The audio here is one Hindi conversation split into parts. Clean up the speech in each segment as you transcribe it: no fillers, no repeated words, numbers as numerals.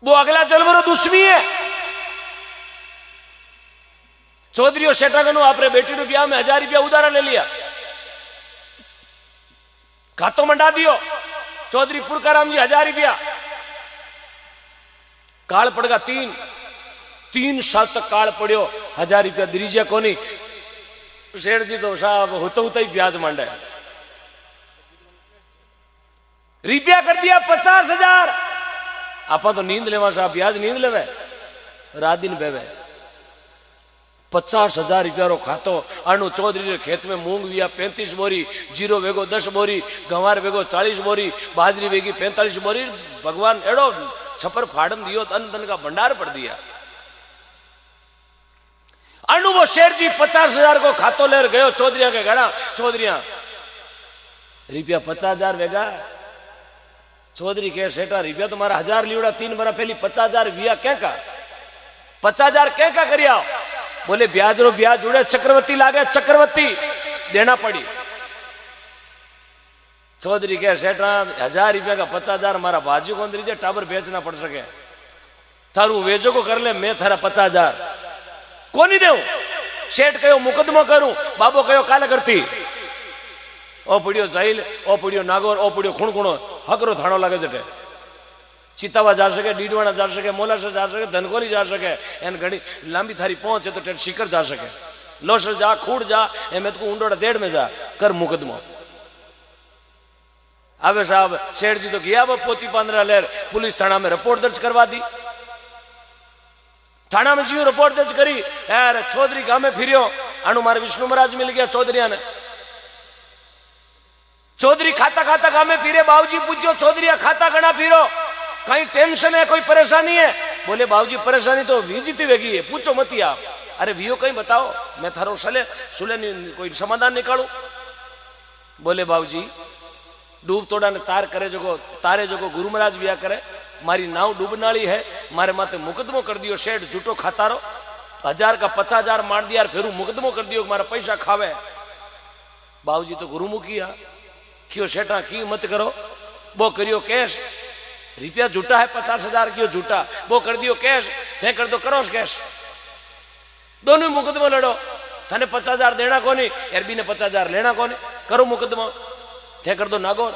वो अगला जलवरो दुश्मी है। चौधरी और शेठा कनु आपने बेटी नु ब्याह में 1000 रुपया उधारा ले लिया, खातो मंडा दियो। चौधरी पुरकाराम जी 1000 रुपया, काल पड़ेगा 3 साल तक काल पड़ियो, 1000 रुपया दीजिए कोनी। शेठ जी तो साहब होता ही ब्याज मांडा है, रुपया कर दिया 50,000। आप तो नींद लेवा साहब, ब्याज नींद लेवे, रात दिन बेवे। 50,000 रुपया रो खातो। अनु चौधरी रे खेत में मूंग विया 35 बोरी, जीरो वेगो 10 बोरी, गंवार वेगो 40 बोरी, बाजरी वेगी 45 बोरी। भगवान एड़ो छपर फाड़म दियो, अन्न धन का भंडार पड़ दिया। अनु वो शेर जी 50,000 को खातो लेर गयो चौधरिया के घरा। चौधरिया रुपया 50,000 वेगा। चौधरी के सेठा रुपया तुम्हारा 1000 लियोड़ा, 3 बरा पहली 50,000 विया क्या का 50,000 क्या का करिया। बोले ब्याज रो ब्याज जुड़े, चक्रवर्ती लागे, चक्रवर्ती देना पड़ी। चौधरी के सेठा 1000 रुपया का 50,000 मारा बाजू कौन दीजिए, टाबर बेचना पड़ सके, थारू वेचो को कर ले, मैं थारा 50,000 कोनी देऊ। सेठ कहो मुकदमो करूं, बाबो कहो काले करती। ओ पड़ियो जाइल, ओ पड़ियो नागौर, ओ पड़ियो खुणखुणो, हकरो थाणो लागे जटे। चितावा जा सके, डीडवाना जा सके, मोलासर जा सके, धनकोली जा सके, एन घड़ी लांबी थारी पहुंचे तो टेट शिकर जा सके, लोसर जा, खूड़ जा, एम को ऊंडोड़ा देड़ में जा, कर मुकदमो। अबे साहब सेठ जी तो गया वो पोती 15 लेर, पुलिस थाना में रिपोर्ट दर्ज करवा दी। थाना में जी रिपोर्ट दर्ज करी, यार चौधरी गांव में फिरियो, अनु मारे विष्णु महाराज मिल गया चौधरिया ने। चौधरी खाता खाता गांव में फिरे, बाबूजी पूछो चौधरी खाता गणा फिरो, कहीं टेंशन है, कोई परेशानी है? बोले बाबूजी परेशानी तो विजिती वेगी है, पूछो मत आप। अरे वियो कहीं बताओ, मैं थारो सुले कोई समाधान निकालू। बोले बाबूजी डूब तोड़ा ने तार करे जगो, तारे जगो गुरु महाराज विया करे, मारी नाव डूबनाली है, मारे माथे मुकदमो कर दियो, सेठ झूठो खाता रो, 1000 का 50,000 मार दिया, फिर मुकदमो कर दियो मारा पैसा खावे। बाबूजी तो गुरुमुखी है, क्यों सेठा की मत करो, वो करियो कैश, रुपया झूठा है 50,000 क्यों झूठा, वो कर दियो कैश, थे कर दो करो कैश, दोनों मुकदमो लड़ो। थाने 50,000 देना कोनी, एरबी ने 50,000 लेना कोनी, करो मुकदमो, थे कर दो नागौर।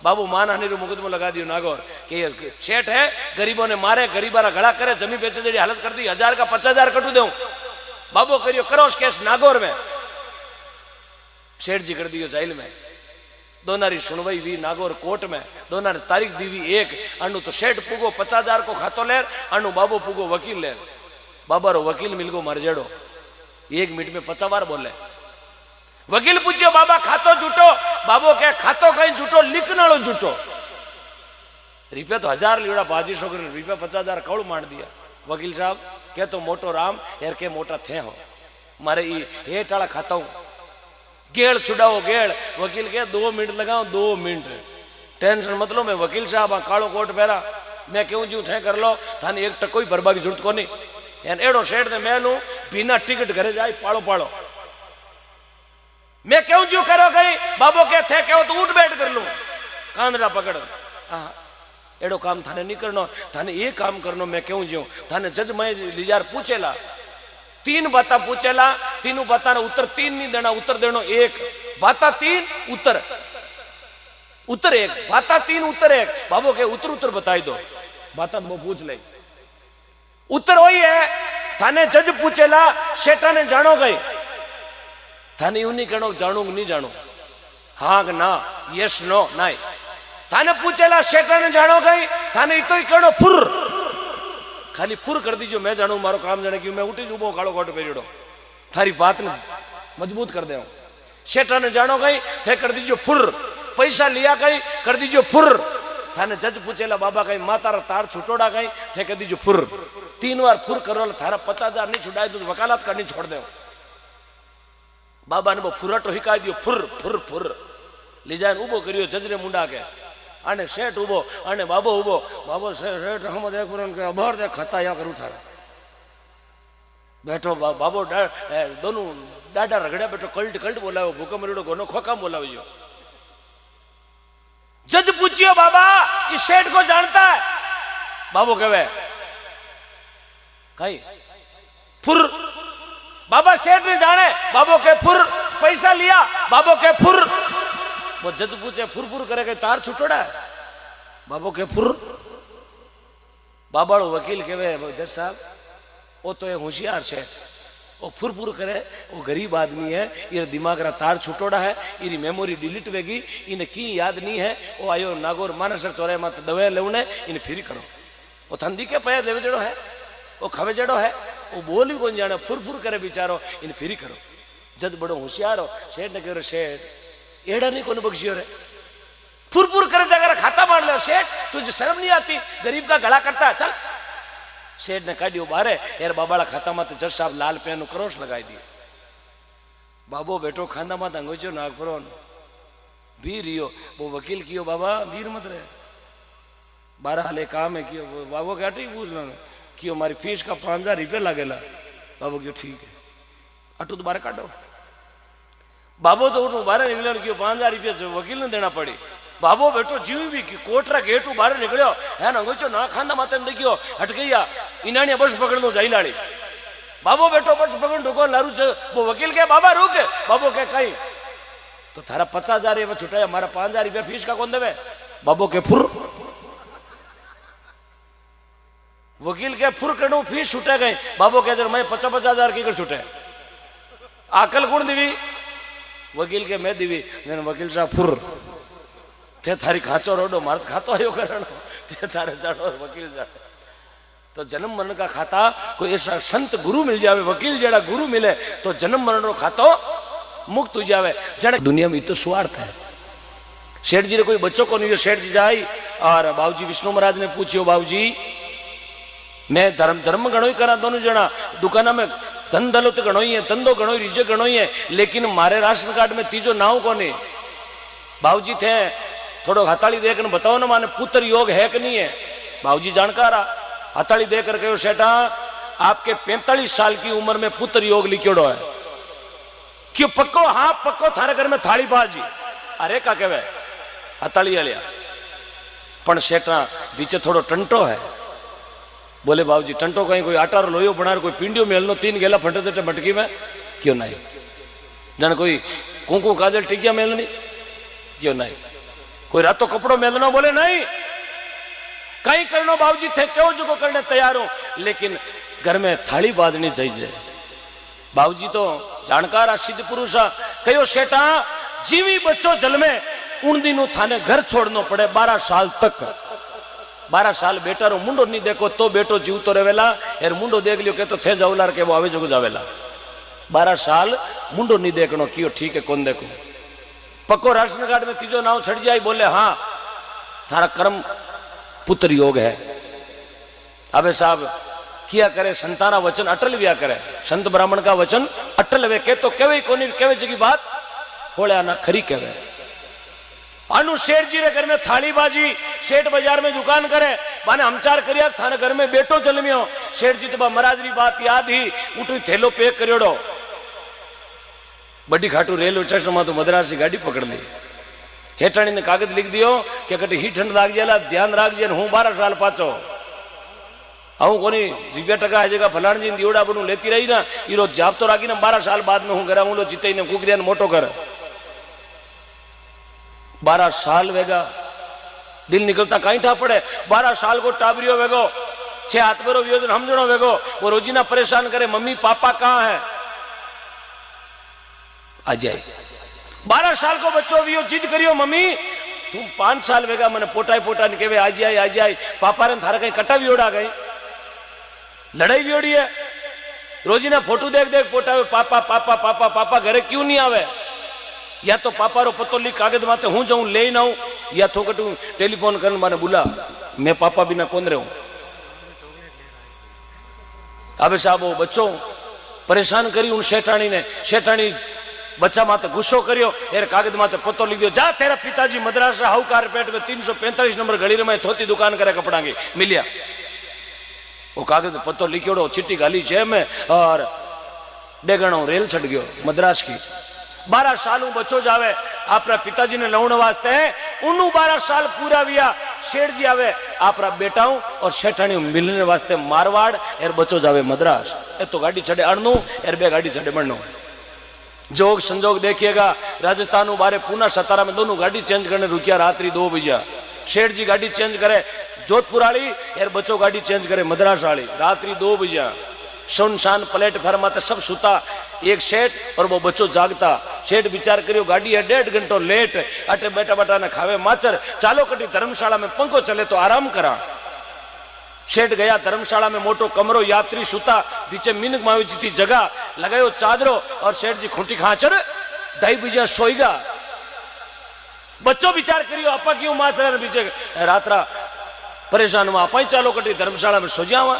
बाबू मान हानि मुकदमो लगा दियो नागौर कि सेठ है, गरीबों ने मारे, गरीबारा गड़ा करे, जमीन बेचे जड़ी हालत कर दी, 1000 का 50,000 कटू दू। बाबू करियो करो केस नागौर में। सेठ जी कर दियो जेल में, दोनारी सुनवाई हुई नागौर कोर्ट में, दोनारी तारीख दी हुई एक। अनु तो सेठ पुगो 50,000 को खातो लेर, अनु बाबू पुगो वकील लेर। बाबा रो वकील मिल गो मर जेड़ो, 1 मिनट में 50 बार बोले। वकील पूछो बाबा खातो झूठो, बाबो के खातो कहीं झूठो, लिख नालो झूठो। रुपया तो 1000 लियोड़ा बाजी छोकरी, रुपया 50,000 कौड़ मार दिया। वकील साहब के तो मोटो राम यार के मोटा थे हो, मारे ये टाला खाता हूं, गेड़ छुड़ाओ गेड़। वकील के 2 मिनट लगाओ, 2 मिनट टेंशन मतलब मैं वकील साहब कालो कोट पहरा, मैं क्यों जू थे कर लो, थाने 1 टको ही भरबा की जरूरत को नहीं। यानी एड़ो सेठ ने मैं लू बिना टिकट घरे जाए पाड़ो पाड़ो, मैं क्यों जू करो गई, बाबो के थे क्यों तो उठ बैठ कर लू, कांदड़ा पकड़। हाँ एड़ो काम थाने नहीं करनो, थाने ये काम करनो, मैं क्यों जू। थाने जज मैं लिजार पूछेला, 3 बाता पूछेला, तीनों बाता ने उत्तर 3 नहीं देना, उत्तर देनो 1, बाता 3 उत्तर, उत्तर 1, बाता 3 उत्तर 1। बाबो के उत्तर उत्तर बताई दो, बाता वो पूछ ले, उत्तर वही है। थाने जज पूछेला, शेठा ने जानो गई, थाने यूं नहीं कहनो जानू नहीं जानू, हाँ ना, यस नो नहीं। थाने पूछेला शेठा ने जानो गई, थाने इतो ही कहनो फुर, खाली फुर कर दीजिए, मैं जानू मारो काम जाने की, मैं उठी जुबो कालो कोट पेरियो, थारी बात ने मजबूत कर दे। शेठा ने जानो गई, थे कर दीजिए फुर, पैसा लिया गई कर दीजिए फुर। थाने जज पूछेला बाबा कहीं माता रा तार छुटोड़ा गई, थे कर दीजिए फुर। 3 बार फुर करो, थारा 50,000 नहीं छुड़ाए तो वकालत करनी छोड़ दे। बाबा ने वो फुरटो हिकाई दियो, फुर फुर फुर लीजान उबो करियो जजरे मुंडा के, आने सेठ उबो, आने बाबो उबो। बाबो सेठ हम देख पुरन के अभर देख खता या करू थारा बैठो। बाबो दोनों डाडा रगड़िया बैठो, कल्ट कल्ट बोलाओ, भूकम रेड़ो गोनो खोकाम बोलाओ जो। जज पूछियो बाबा इस सेठ को जानता है? बाबो कहवे कई फुर, बाबा सेठ ने जाने, बाबो के फुर पैसा लिया, बाबो के फुर। वो जज पूछे फुर फुर करे के तार छुटोड़ा है, बाबो के फुर। बाबा वकील कहवे जज साहब वो तो होशियार सेठ, वो फुर फुर करे, वो गरीब आदमी है, ये दिमाग रा तार छुटोड़ा है, ये मेमोरी डिलीट वेगी, इन्हें की याद नहीं है। वो आयो नागौर मानसर चौराहे में दवा लेवने इन्हें फिरी करो। वो थंदी के पया लेवे जड़ो है, वो खवे जड़ो है, वो बोल भी कौन जाने, फुर फुर करे बिचारो, इन्हें फिरी करो। जद बड़ो होशियार हो, सेठ ने कहो सेठ एड़ा नहीं कौन बख्शियो रे, फुर फुर करे जाकर खाता मार लो। सेठ तुझे शर्म नहीं आती, गरीब का गला करता, चल। सेठ ने काढ़ियो बारे, यार बाबाड़ा खाता में तो जज साहब लाल पेन क्रोश लगाई दिए। बाबो बेटो खांदा मत अंगोचो नागपुरो भी रियो। वो वकील कियो बाबा वीर मत रहे, 12 हाले काम है कियो। बाबो क्या ठीक पूछ लो कियो, हमारी फीस का 5000 रुपये लागेला। बाबो क्यों ठीक है, अटू तो बारे काटो। बाबो तो उठू बारे निकलो क्यों 5000 रुपये वकील ने देना पड़ी। बाबो बेटो जीव भी की कोटरा गेटू बाहर निकलो है ना, अंगोचो ना खांदा माते देखियो हट गया इन्होंने बस पकड़ लो जाई लाड़ी। बाबो बेटो बस पकड़ ढुको लारू छ। वो वकील के बाबा रुक, बाबो के कहीं तो थारा 50,000 रुपये छुटाया, हमारा 5000 रुपये फीस का कौन देवे। बाबो के फुर, वकील के फुर करो फीस छुटे गए। बाबो कह मैं 50,000 की कर छुटे, आकल कौन दिवी, वकील के मैं दिवी। वकील साहब फुर थे थारी खाचो रोडो मार खातो आयो करण थे थारे जाड़ो वकील जाड़ो। तो जन्म मरण का खाता कोई ऐसा संत गुरु मिल जावे, वकील जेड़ा गुरु मिले तो जन्म मरण रो खातो मुक्त हो जावे। जने दुनिया में तो स्वार्थ है। सेठ जी ने कोई बच्चों को नहीं, सेठ जी जाई और बाबूजी विष्णु महाराज ने पूछियो बाबूजी मैं धर्म धर्म घणो ही करा, दोनों जना दुकाना में धन दौलत घणो ही है, धंधो घणो ही, रिजक घणो ही है, लेकिन मारे राशन कार्ड में तीजो नाव कोने। बाबूजी थे थोड़ो हथाड़ी देकर बताओ ना माने पुत्र योग है कि नहीं है। बाबूजी जानकार हथाड़ी देकर कहो सेठा आपके 45 साल की उम्र में पुत्र योग लिखियोड़ो है। क्यों पक्को, हाँ पक्को, थारे घर में थाली बाजी। अरे का कहवे हथाड़ी लिया पण सेठा बीचे थोड़ो टंटो है। बोले बाबूजी टंटो कहीं कोई आटा लोयो बना, कोई पिंडियो मेलनो 3 गेला फटे चटे मटकी में क्यों नहीं, जन कोई कुंकू काजल टिकिया मेलनी क्यों नहीं, कोई रातो कपड़ो मेलनो, बोले नहीं कहीं करनो बाबूजी थे क्यों जो को करने तैयार हो, लेकिन घर में थाली बाजनी चाहिए। बाबूजी तो जानकार सिद्ध पुरुष कहो सेठा जीवी बच्चों जल में उन दिनों थाने घर छोड़नो पड़े 12 साल तक। 12 साल बेटा रो मुंडो नहीं देखो तो बेटो जीव तो रेवेला, यार मुंडो देख लियो के तो थे जाऊलार के वो आवे जो जावेला। 12 साल मुंडो नहीं देखनो कियो ठीक है कौन देखो। पक्को राशन कार्ड में तीजो नाव छड़ जाए, बोले हाँ थारा कर्म पुत्र योग है। अबे साहब किया करे संताना वचन अटल व्या करे, संत ब्राह्मण का वचन अटल वे के तो केवे कोनी केवे जगी बात होले ना खरी केवे। अनु सेठ जी रे घर में थाली बाजी, सेठ बाजार में दुकान करे, माने हमचार करिया थाने घर में बेटो जन्मियो। सेठ जी तो महाराज री बात याद ही उठी थैलो पैक करियोड़ो, बड़ी घाटू रेलवे स्टेशन में तो मद्रास की गाड़ी पकड़ ली। हेठाणी ने कागज लिख दियो कि कटी ही ठंड लाग जाएला ध्यान राखजे, हूँ 12 साल पाचो आऊँ कोनी ₹2 है जगह फलाण जी दीवड़ा बनू लेती रही ना, ये जाप तो राखी ना 12 साल बाद में हूँ घर आऊँ लो चिते ने कुकरिया ने मोटो कर। 12 साल वेगा दिल निकलता कहीं ठा पड़े। 12 साल को टाबरियो वेगो 6 हाथ में वियोजन हम जनो वेगो, वो रोजीना परेशान करे मम्मी पापा कहाँ है आ जाए। 12 साल को बच्चों भी जिद करियो मम्मी तुम 5 साल वेगा मैंने पोटाई पोटा ने कहे आ जाए पापा ने थारा कहीं कटा भी ओढ़ा गई, लड़ाई भी ओढ़ी है। रोजी ना फोटो देख देख पोटा पापा पापा पापा पापा घरे क्यों नहीं आवे, या तो पापा रो पतो लिख कागज माते हूँ जाऊं ले ना, या तो कटू टेलीफोन कर माने बुला मैं पापा बिना कौन रहूं। अबे साहब वो बच्चों परेशान करी उन शेठाणी ने, शेठाणी बच्चा माते गुस्सो करियो, यार कागज माते पतो लिख दियो जा तेरा पिताजी मद्रास हाउकार पेट में 345 नंबर गली में छोटी दुकान करे कपड़ा की मिलिया। वो कागज पतो लिखियोड़ो चिट्ठी गाली जेब में और डेगणो रेल छट गयो मद्रास की। 12 साल बच्चो जावे अपना पिताजी ने लौण वास्ते उन्नू 12 साल पूरा हुआ शेठ जी आवे आपरा बेटाओं और शेठाणी मिलने वास्ते मारवाड़ एर बच्चो जावे मद्रास। ए तो गाड़ी चढ़े अड़नू एर बे गाड़ी चढ़े बड़नू। जोग संजोग देखिएगा राजस्थान बारे पूना सतारा में दोनों गाड़ी चेंज करने रुकिया रात्रि 2 बजे। शेठ जी गाड़ी चेंज करे जोधपुर वाली एर बच्चो गाड़ी चेंज करे मद्रास वाली रात्रि 2 बजे। सुनसान प्लेटफार्म आते सब सुता एक शेठ और वो बच्चो जागता। शेठ विचार करियो गाड़ी है 1.5 घंटो लेट अटे बेटा बेटा ने खावे माचर चालो कटी धर्मशाला में पंखो चले तो आराम करा। शेठ गया धर्मशाला में मोटो कमरो यात्री सुता पीछे मीनक मावी जी थी जगह लगायो चादरो और शेठ जी खूंटी खाचर 2 बजे सोईगा। बच्चों विचार करियो आपा क्यों माचर पीछे रात्रा परेशान हुआ आप चालो कटी धर्मशाला में सो जावा।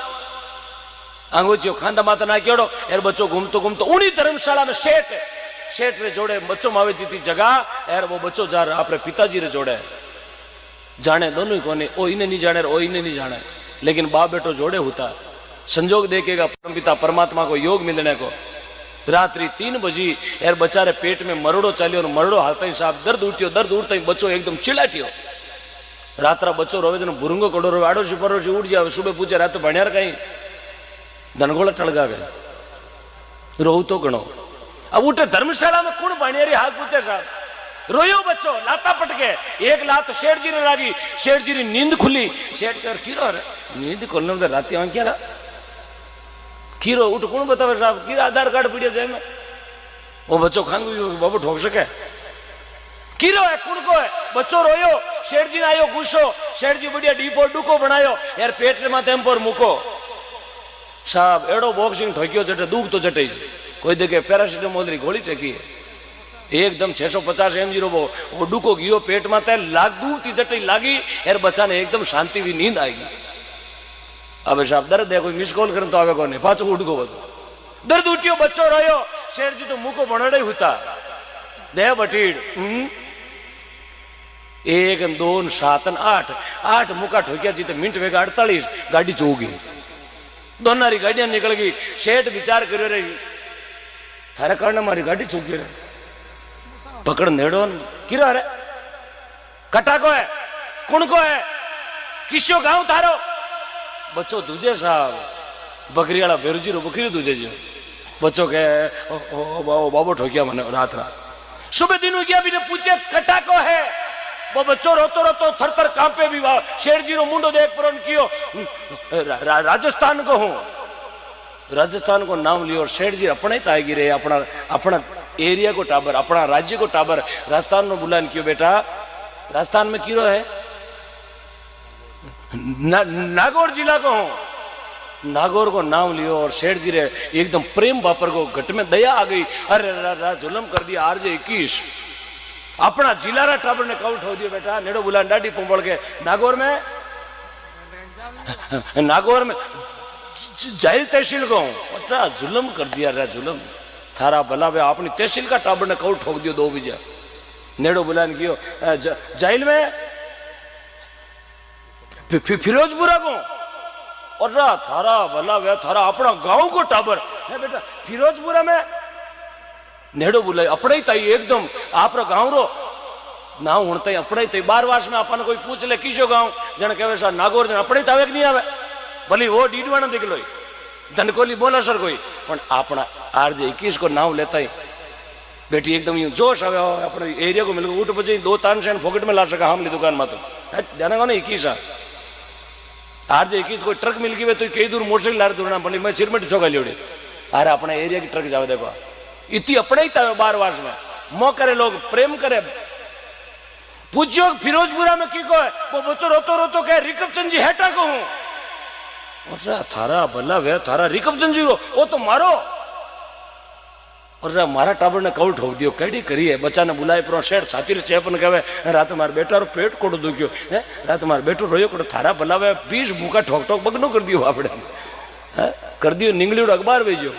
आंगोचियो खांदा माता ना केड़ो एर बच्चो घूमतो घूमतो उन्हीं धर्मशाला में शेठ रे जोड़े बच्चो मावे थी जगह एर वो बच्चो जा अपने पिताजी रे जोड़े जाने दोनों कोने ओ इने नहीं जाने ओ इने नहीं जाने लेकिन बाप बेटो जोड़े होता। संजोग देखेगा परमपिता परमात्मा को योग मिलने को। रात्रि 3 बजे एर बचारे पेट में मरड़ो चालियो और मरड़ो हालता ही साहब दर्द उठता ही बच्चो एकदम चिल्लाटियो। रात्रा बच्चो रोवे तो भुरंगो कड़ो रोवे आड़ो छुपरो उठ जावे। सुबह पूछे रात तो भणियार कहीं धनगोला टलगा गए रो तो गणो। अब उठे धर्मशाला में कौन भणियारी हाल पूछे साहब रोयो बच्चो लाता पटके एक लात शेठ जी ने लागी। शेठ जी री नींद खुली। शेठ कर कीरो नींद खोलने में रात क्या रहा कीरो उठ कौन बतावे साहब कीरा आधार कार्ड पीड़िया जाए में वो बच्चो खांग बाबू ठोक सके कीरो है कुण को है बच्चो रोयो। शेठ जी ने आयो गुस्सो। शेठ जी बढ़िया डीपो डूको बनायो यार पेट में तेम पर मुको साहब एड़ो बॉक्सिंग ठोकियो जटे दुख तो जटे कोई देखे पैरासिटामोल री गोली टेकी है एकदम 650 mg रो वो डूको गियो पेट में ते लाग दूर थी जटे लागी यार बच्चा ने एकदम शांति भी नींद आएगी। अब साहब दर्द है कोई मिस कॉल करे तो आवे कोने पाछो उठ गो दर्द उठियो बच्चो रोयो। शेठ जी तो मुको बनड़े होता दे बटीड़ 1 2 7 8 मुका ठोकिया जी तो मिनट वेगा 48 गाड़ी चौगी दोनारी गाड़ियां निकल गई। शेठ विचार करियो रे थारे कारण मारी गाड़ी चूकी रे पकड़ नेड़ो किरा रे कटा को है कुण को है किस्यो गांव थारो बच्चो दूजे साहब बकरी वाला बेरुजी रो बकरी दूजे जो बच्चो के बाबो ठोकिया मने रात सुबह दिन हो गया भी ने पूछे कटा को है वो बच्चो रोतो रोतो थर थर कांपे भी शेर जी रो मुंडो देख पर कियो राजस्थान को हूं राजस्थान को नाम लियो और शेर जी अपने ताएगी रे अपना एरिया को टाबर अपना राज्य को टाबर राजस्थान में बुलान क्यों बेटा राजस्थान में किरो है नागौर जिला को हूं नागौर को नाम लियो और शेर जी रे एकदम प्रेम बापर को घट में दया आ गई। अरे जुलम कर दिया RJ 21 अपना जिलारा टाबर ने काउंट हो दिया बेटा नेड़ो बुलान डाडी पंबड़ के नागौर में जाहिल तहसील को जुलम कर दिया रे जुलम थारा भला वे अपनी तहसील का टाबर ने काउंट ठोक दियो 2 बजे नेड़ो बुलान कियो जाहिल में फिरोजपुरा को और थारा भला वे थारा अपना गांव को टाबर है बेटा फिरोजपुरा में नेड़ो बुलाए अपने ही तई एकदम आप गांव रो ना उड़ते अपने ही 12 वर्ष में अपन कोई पूछ ले किसो गांव जन कहे सर नागौर जन अपने तावे नहीं आवे भली वो डीडवाना देख लो धनकोली बोला सर कोई पण अपना RJ 21 को नाम लेता ही बेटी एकदम यूं जोश आवे अपने एरिया को मिल उठ बजे 2-3 सेंट पॉकेट में ला सका हमली दुकान में तो जाने को नहीं 21 RJ 21 कोई ट्रक मिल गई तो कई दूर मोटरसाइकिल ला दूर ना भली मैं सिर में ठोका लियोड़े अरे अपना एरिया की ट्रक जावे देखो इतनी अपने ही था 12 वर्ष में मो करे लोग प्रेम करे पूछो फिरोजपुरा में की को है वो बच्चों रोतो रोतो कहे रिकपचंद जी हेटा को हूं और थारा भला वे थारा रिकपचंद जी वो तो मारो और मारा टाबर ने कौल ठोक दियो कड़ी करी है बच्चा ने बुलाए पर शेर छाती से अपन कहे रात मार बेटा रो पेट कोड़ दुख्यो है रात मार बेटो रोयो कोड़ थारा भला वे 20 मुका ठोक ठोक बगनो कर दियो आपड़े कर दियो निंगली अखबार भेजो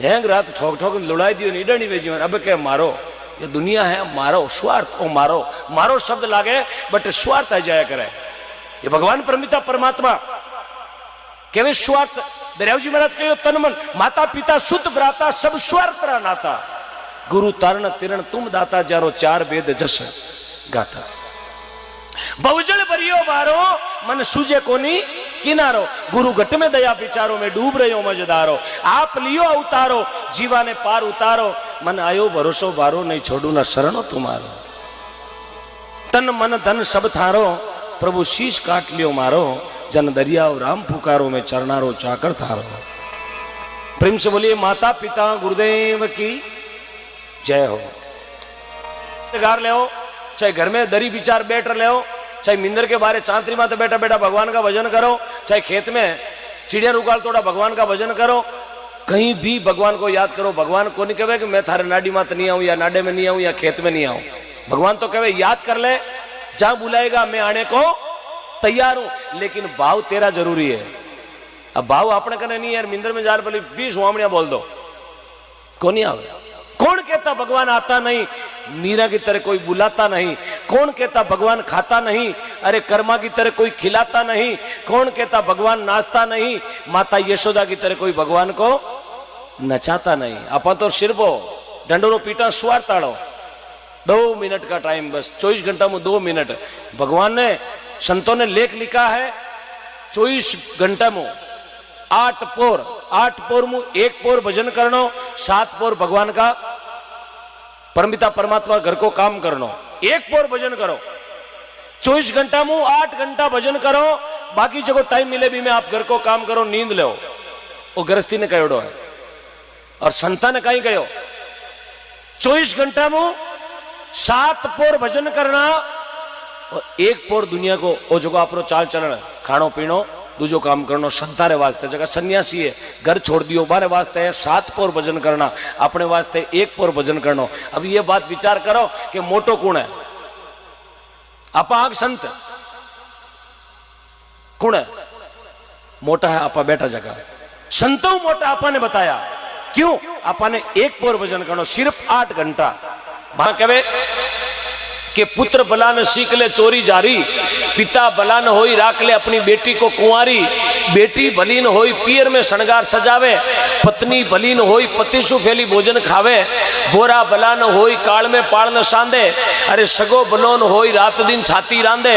हैंग रात ठोक ठोक लुड़ाई दियो नीडणी भेजो अब के मारो ये दुनिया है मारो स्वार्थ ओ मारो मारो शब्द लागे बट स्वार्थ आ जाया करे ये भगवान परमिता परमात्मा केवे स्वार्थ दरियावजी महाराज कहो तन मन माता पिता सुत भ्राता सब स्वार्थ रा नाता गुरु तारण तिरण तुम दाता जारो 4 वेद जस गाता बहुजन भरियो बारो मन सूझे कोनी किनारो, गुरु घट में दया विचारो में डूब रहे हो मजेदारो, आप लियो उतारो जीवा ने पार उतारो, मन आयो भरोसो बारो नहीं छोड़ू ना शरणो तुम्हारो, तन मन धन सब थारो प्रभु शीश काट लियो मारो, जन दरियाओ राम पुकारो में चरनारो चाकर थारो। प्रेम से बोलिए माता पिता गुरुदेव की जय हो। गार ले हो, चाहे घर में दरी विचार बैठ ले हो, चाहे मिंदर के बारे चांतरी माते बैठा बैठा भगवान का भजन करो, चाहे खेत में चिड़िया रुकाल तोड़ा भगवान का भजन करो, कहीं भी भगवान को याद करो। भगवान को नहीं कहे कि मैं थारे नाडी मात नहीं आऊं या नाडे में नहीं आऊं या खेत में नहीं आऊं। भगवान तो कहे याद कर ले, जहां बुलाएगा मैं आने को तैयार हूं, लेकिन भाव तेरा जरूरी है। अब भाव अपने कने नहीं यार, मिंदर में जाने पहले 20 वामड़िया बोल दो, कौन नहीं आवे। कौन कहता भगवान आता नहीं, मीरा की तरह कोई बुलाता नहीं। कौन कहता भगवान खाता नहीं, अरे कर्मा की तरह कोई खिलाता नहीं। कौन कहता भगवान नाचता नहीं, माता यशोदा की तरह कोई भगवान को नचाता नहीं। अपन तो सिर्फ डंडोरो पीटा सुवार ताड़ो, 2 मिनट का टाइम, बस 24 घंटा में 2 मिनट। भगवान ने संतों ने लेख लिखा है 24 घंटा में 8 पोर में 1 पोर भजन करनो, 7 पोर भगवान का परमपिता परमात्मा घर को काम करनो। 1 पोर भजन करो, 24 घंटा में 8 घंटा भजन करो, बाकी जगह टाइम मिले भी में आप घर को काम करो, नींद लो। वो गृहस्थी ने कहो है और संता ने कहीं कहो 24 घंटा में 7 पोर भजन करना और 1 पोर दुनिया को वो जगह आपरो चाल चलन खाणो पीणो दूजो काम करना। संतारे वास्ते जगह सन्यासी है, घर छोड़ दियो, बारे वास्ते है 7 पोर भजन करना, अपने वास्ते 1 पोर भजन करना। अब ये बात विचार करो कि मोटो कौन है, आपा आग संत कौन है? मोटा है आपा बैठा जगह, संतों मोटा आपा ने बताया। क्यों? आपा ने 1 पोर भजन करना, सिर्फ 8 घंटा। वहां कहे कि पुत्र बलान सीख ले चोरी जारी, पिता बलान होई राख ले अपनी बेटी को कुंवारी, बेटी भलीन होई पियर में शणगार सजावे, पत्नी भलीन होई पति सु फैली भोजन खावे, बोरा बलान होई काल में पाल न सांदे, अरे सगो बनोन होई रात दिन छाती रांदे,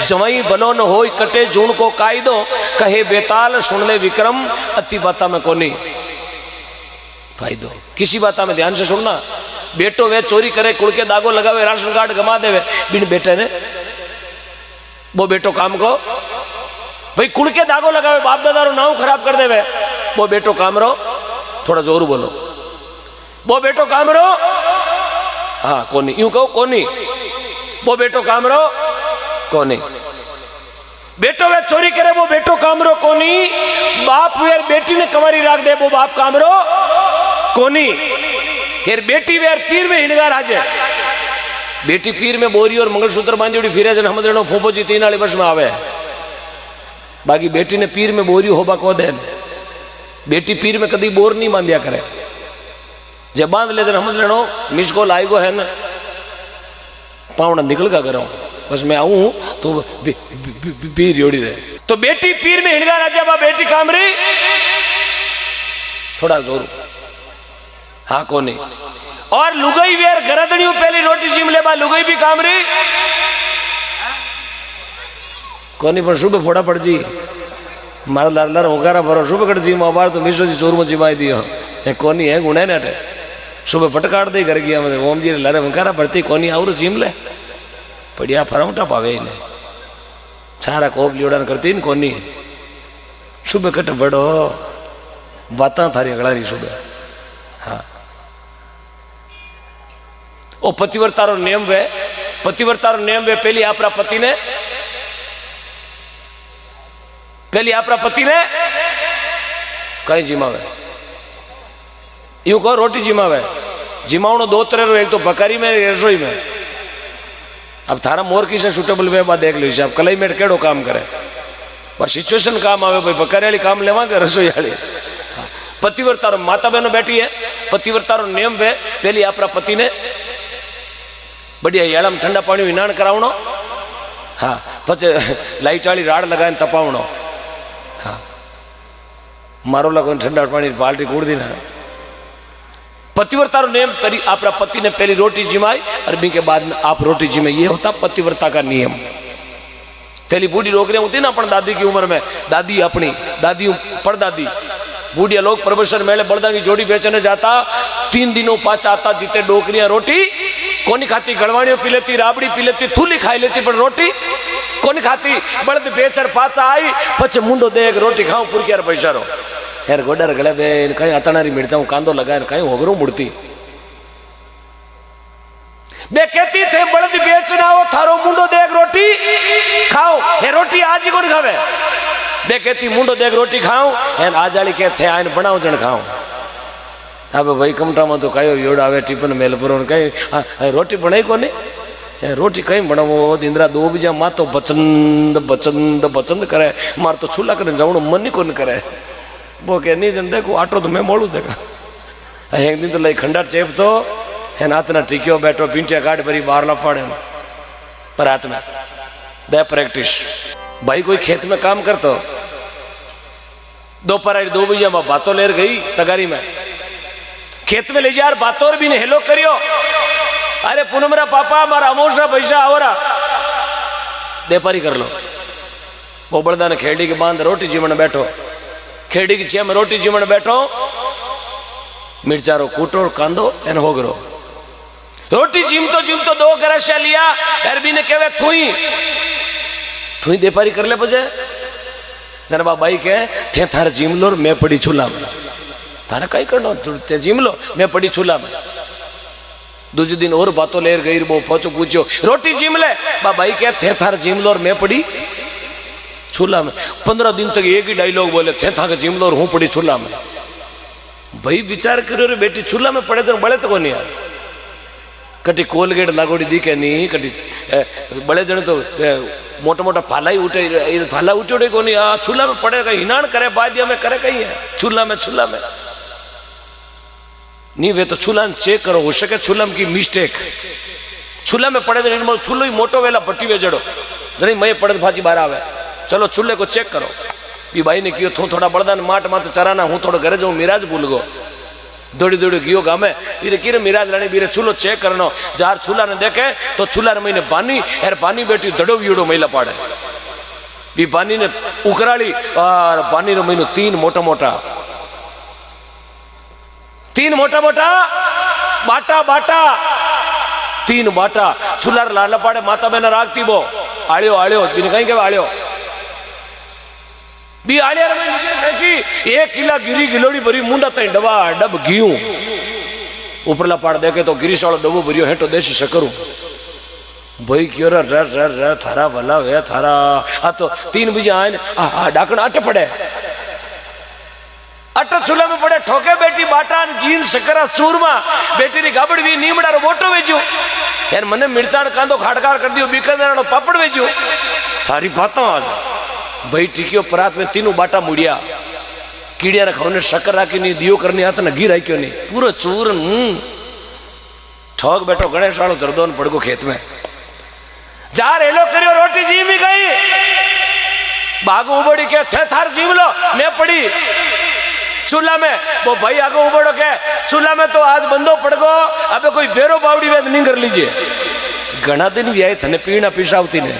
जवई बनोन होई कटे जून को कायदो, कहे बेताल सुन ले विक्रम अति बाता में कोनी फायदो। किसी बात में ध्यान से सुनना। बेटो वे चोरी करे, कुड़ के दागो लगावे, राशन कार्ड गमा देवे, बिन बेटे ने वो बेटो काम को भाई कुड़ के दागो लगावे, बाप दादा रो नाम खराब कर देवे, वो बेटो काम रो। थोड़ा जोर बोलो, वो बेटो काम रो। हाँ कोनी, यूं कहो कोनी, वो बेटो काम रो कोनी। बेटो वे चोरी करे, वो बेटो काम रो कोनी। बाप वे बेटी ने कमारी राख दे, वो बाप काम रो कोनी। फिर बेटी वे पीर में हिंडगार आजे, बेटी पीर में बोरी और मंगलसूत्र बांधी फिरे जन हम जनो फोपो जी 3 वाली बस में आवे, बाकी बेटी ने पीर में बोरी होबा को दे। बेटी पीर में कदी बोर नहीं बांधिया करे, जब बांध ले जन हम जनो मिसको लाइगो है ना पावना निकल का करो, बस मैं आऊं तो पीर योड़ी रहे। तो बेटी पीर में हिंडगार आजा, बा बेटी काम रही। थोड़ा जोर, हाँ कोनी। और लुगाई वेर गरदड़ियों पहली रोटी जिम ले, बा लुगाई भी काम रही कोनी। पर सुबह फोड़ा पड़ जी मारा लार लार होकारा भरो, सुबह कट जी मार तो मिश्र जी चोर में जिमाई दियो ये कोनी है गुणे ने अटे। सुबह फटकाट दे घर गया, मतलब ओम जी ने लारे होकारा भरती कोनी आउर जिम ले बढ़िया फरमटा पावे इन्हें सारा कोप लियोड़न करती इन कोनी। सुबह कट बड़ो बाता थारी अगला सुबह। हाँ ओ पतिव्रतारो नियम वे, पतिव्रतारो नियम वे पहली आपरा पति ने कहीं जिमावे, यूं कहो रोटी जिमावे। जिमावनो 2 तरह, एक तो बकरी में रसोई में। अब थारा मोर की से सुटेबल वे बात देख लीजिए, अब कलाई में केड़ो काम करे, बस सिचुएशन काम आवे भाई बकरी वाली काम लेवा के रसोई वाली। पतिव्रतारो माता बहनों बैठी है, पतिव्रतारो नियम वे पहली आपरा पति ने बढ़िया येड़म ठंडा पानी विनाण करावनो। हाँ पचे लाइट वाली राड लगाए तपावनो। हाँ मारो लगो ठंडा पानी बाल्टी कूड़ दी ना। पतिव्रता नियम पहली आपरा पति ने पहली रोटी जिमाई और बी के बाद में आप रोटी जिमे, ये होता पतिव्रता का नियम। पहली बूढ़ी नौकरियां होती ना अपन दादी की उम्र में, दादी अपनी दादी परदादी बूढ़िया लोग प्रभुसर मेले बड़दा की जोड़ी बेचने जाता, 3 दिनों पाचा आता जीते डोकरियां रोटी कोनी खाती, गड़वाणियों पी लेती, राबड़ी पी लेती, थूली खाई लेती, पर रोटी कोनी खाती। बड़द बेचर पाचा आई पचे मुंडो देख रोटी खाऊं पुरकियार पैसा रो यार गोडर गले बे कहीं अतनारी मिर्चाऊं कांदो लगाए कहीं होगरू मुड़ती बे कहती थे बड़द बेचना हो थारो मुंडो देख रोटी खाओ, ये रोटी आज ही को नहीं खावे। बे कहती मुंडो देख रोटी खाओ एन आजाली के थे आइन बनाओ जन खाओ। अब भाई कमटा में तो कहो योड़ आवे टिफिन मेल पर कहीं रोटी बनाई को नहीं, रोटी कहीं बनावो इंदिरा दो बीजा माँ तो बचंद बचंद बचंद करे, मार तो छूला कर जाऊँ मन ही कोन करे। वो कह नहीं जन देखो आटो तो मैं मोड़ू देखा। एक दिन तो लई खंडार चेप तो है नाथ ना टिक्यो बैठो पिंटिया काट भरी बाहर ला फाड़े पर हाथ में दे प्रैक्टिस। भाई कोई खेत में काम करतो दोपहर 2 बजे में बातों लेर गई तगारी में खेत में ले जा बातों भी ने हेलो करियो। अरे पूनमरा पापा मारा अमोसा पैसा आवरा देपारी कर लो। वो बड़दा ने खेड़ी के बांध रोटी जीवन बैठो, खेड़ी की छे में रोटी जीवन बैठो, मिर्चारो कूटो कांदो एन होगरो रोटी जीमतो 2 गराशा लिया। अरबी ने कहवे थुई देपारी कर ले बजे तेरा बाई के थे थारे जीम लो मैं पड़ी छूला में थारा कई करना ते जीम लो मैं पड़ी छूला में। दूसरे दिन और बातों लेर गई वो पहुंचो पूछो रोटी जीम ले बाई के थे थारे जीम लो मैं पड़ी छूला में। 15 दिन तक एक ही डायलॉग बोले थे था जीम लो हूँ पड़ी छूला में। भाई विचार करो रे बेटी छूला में पड़े तो बड़े तो कौन यार कटी कोलगेट लागोड़ी दिखे नहीं कटी बड़े जने तो मोटा मोटा फाला ही उठे को नहीं छूला में पड़े कहीं हिनान करे बादिया में करे कहीं है छूला में नहीं वे तो छूला चेक करो हो सके छूला की मिस्टेक छूला में पड़े तो छूलो ही मोटो वेला पट्टी वे जड़ो जनी मैं पड़े भाजी बाहर आवे चलो छूले को चेक करो। ये भाई ने कियो थोड़ा बड़दा माट मात चराना हूँ थोड़ा घरे जाऊँ मिराज भूल गो दौड़ी गयो गामे इरे किरे मिराज रानी बीरे छूलो चेक करनो जार छूला ने देखे तो छूला ने महीने बानी यार बानी बेटी दड़ो वीड़ो महिला पाड़े भी बानी ने उकराली और बानी रो महीनो 3 मोटा मोटा बाटा 3 बाटा छूलार लाला पाड़े माता बहना राखती बो आड़ियो बिन कहीं के आड़ियो भी आड़िया देखी 1 किला गिरी गिलोड़ी भरी मुंडा तई डबा डब घीऊ ऊपरला पाड़ देखे तो गिरीश वालो डबो भरियो हेटो देसी सकरू भाई क्यों रे थारा भला वे थारा आ तो 3 बजे आए डाकण अट पड़े अट चूल्हा में पड़े ठोके बेटी बाटा घीन सकरा चूरमा बेटी री गाबड़ भी नीमड़ा रो मोटो वेच्यो यार मने मिर्चान कांदो खाटकार कर दियो बीकानेर पापड़ वेच्यो सारी बातों आज भाई टिकियो परात में 3 बाटा मुड़िया कीड़िया रखा शक्कर राखी नहीं दियो करनी आता ना घी राख्यो नहीं पूरा चूरन ठोक बैठो गणेश वालो जरदोन पड़गो खेत में जा रेलो करियो रोटी जीमी गई बागो उबड़ी के थे थार जीव लो मैं पड़ी चूल्हा में वो भाई आगो उबड़ो के चूल्हा में तो आज बंदो पड़ गो अबे कोई बेरो बावड़ी वेद नहीं कर लीजिए घना दिन भी आए थने पीना पिसावती ने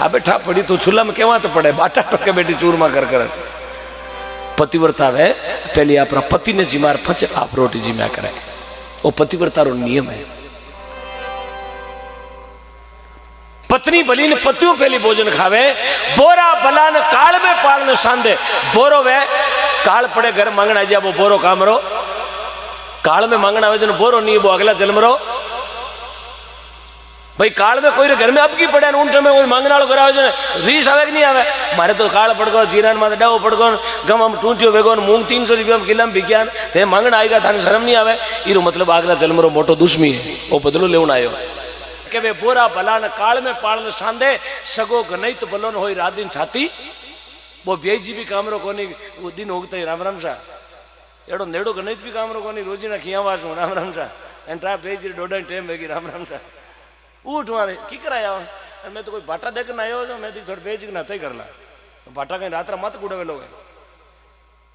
अबे ठा पड़ी तो चूल्हा में केवा तो पड़े बाटा टके बेटी चूरमा कर पतिव्रता वे पहले अपना पति ने जिमार फच आप रोटी जिम्या करे वो पतिव्रता रो नियम है। पत्नी बली ने पतियों पहली भोजन खावे बोरा बलान काल में पालन सांदे बोरो वे काल पड़े घर मांगना जा वो बोरो काम रो काल में मांगना वे जन बोरो नहीं वो अगला जन्म रो भाई काल में कोई घर में अब की पड़े ऊंट में कोई मांगना वालों करा रीस आवे कि नहीं आवे मारे तो काल पड़ गो जीरान माथे डाव पड़ गो गम हम टूटियो वेगो मूंग 300 रुपया में किला में बिक्यान थे मांगना आएगा थाने शर्म नहीं आवे इरो मतलब अगला जन्म रो मोटो दुश्मी है वो बदलो लेवन आयो के वे बोरा भलान काल में पालन सांदे सगो गनई तो बलोन होई रात दिन छाती वो बेजी भी कामरो कोनी वो दिन होगता ही राम सा एड़ो नेड़ो गनई भी कामरो कोनी रोजी ना खिया वासू राम सा एंट्रा बेजी डोडा टाइम वेगी राम सा उठ मारे की कराया मैं तो कोई बाटा देखना आयो मैं तो थोड़ा बेच ना तय करला बाटा कहीं रात मत कुड़े लोग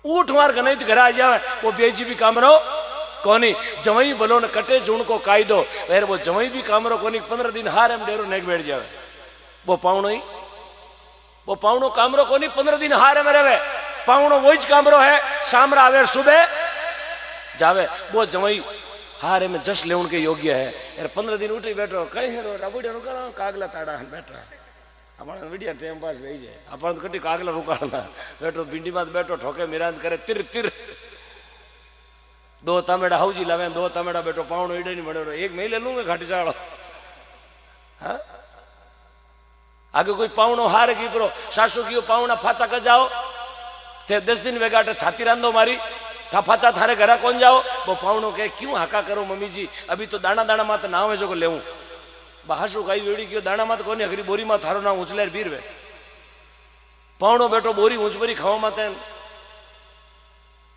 उठ मार गनई तो घर आ जावे वो बेजी भी कामरो कोनी जवई बलो न कटे जून को कायदो फिर वो जवई भी कामरो कोनी 15 दिन हार हम डेरो नेक बैठ जावे वो पाउनो ही वो पावनो कामरो को नहीं 15 दिन हारे में रहे, पावनो वही कामरो है, शामरा आवे सुबह जावे, वो जवाई हारे में जश ले उनके योग्य है यार। 15 दिन उठी बैठो कहीं हेरो रबुड़े रुकाना कागला ताड़ा बैठा अपन वीडियो टाइम पास रही जाए, अपन तो कटी कागला रुकाना बैठो भिंडी मत बैठो ठोके मिराज करे तिर तिर। 2 तमेड़ा हाउजी लावे 2 तमेड़ा बैठो पावनो ईडे नहीं बड़े, एक मैं ले लूंगा घाटी चाड़ो। हाँ आगे कोई पावनो हारे की करो सासू की पावना फाचा कर जाओ थे 10 दिन वेगाटे छाती रांधो मारी था फाचा थारे घरा कौन जाओ। वो पावनो के क्यों हाका करो मम्मी जी, अभी तो दाना दाना मात ना हो जो को लेऊं बाहसू कई वेड़ी क्यों दाना मात कोनी अगरी बोरी मात थारो ना उछले पीर वे। पावनो बैठो बोरी ऊंच बोरी खाओ माते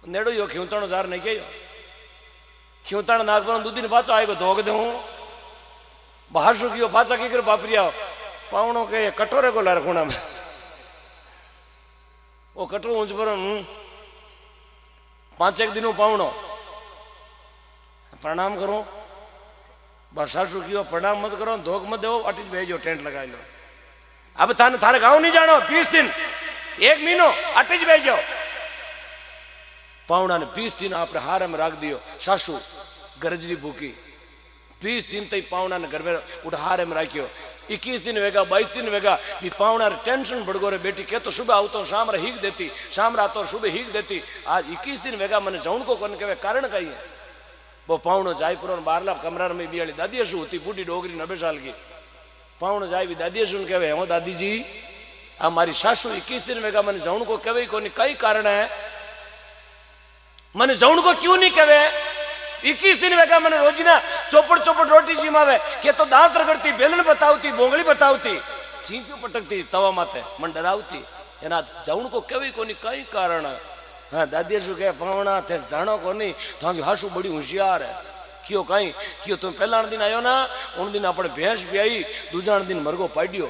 नेड़ो यो खिवताणो जार नहीं के खिवताण नाग पर 2 दिन पाचा आएगो धोक दे हूं बाहसू कियो पाचा की कर बापरिया। पावनो के कटोरे को ला रखूना में वो कटोरो ऊंच पर 5-1 दिनों पावनो प्रणाम करो सासू की प्रणाम मत करो धोख मत दो अटी भेजो टेंट लगा लो। अब थाने थारे गाँव नहीं जानो 20 दिन 1 महीनो अटी भेजो। पावना ने 20 दिन आप हारे में राख दियो, सासू गरजरी भूखी 20 दिन तक पावना ने घर में उठ हारे में राखियो। 21 दिन वेगा 22 दिन वेगा भी पावना टेंशन बढ़ गो रे बेटी के तो सुबह आवतो शाम रे हीक देती, शाम रातो सुबह हीक देती। आज 21 दिन वेगा मैंने जौन को कौन कहे कारण कही है। वो पावनो जायपुर बारला कमरा में बियाली दादी शू होती बूढ़ी डोगरी 90 साल की। पावनो जाए भी दादी शू कहे हो दादी जी हमारी सासू 21 दिन वेगा मैंने जौन को कहे को कई कारण है, मैंने जौन को क्यों नहीं कहे। 21 दिन वेगा मैंने रोजीना चौपड़ चौपड़ रोटी जिमावे के तो दांत रगड़ती बेलन बतावती बोंगली बतावती चींक्यू पटकती तवा माथे मन डरावती एना जौन को कहे को कई कारण है। हाँ दादी शू कहे पावना थे जानो को नहीं थाकी हासू बड़ी होशियार है क्यों कहीं क्यों तुम पहला दिन आयो ना उन दिन अपने भैंस भी आई दूजा दिन मरगो पाड्यो।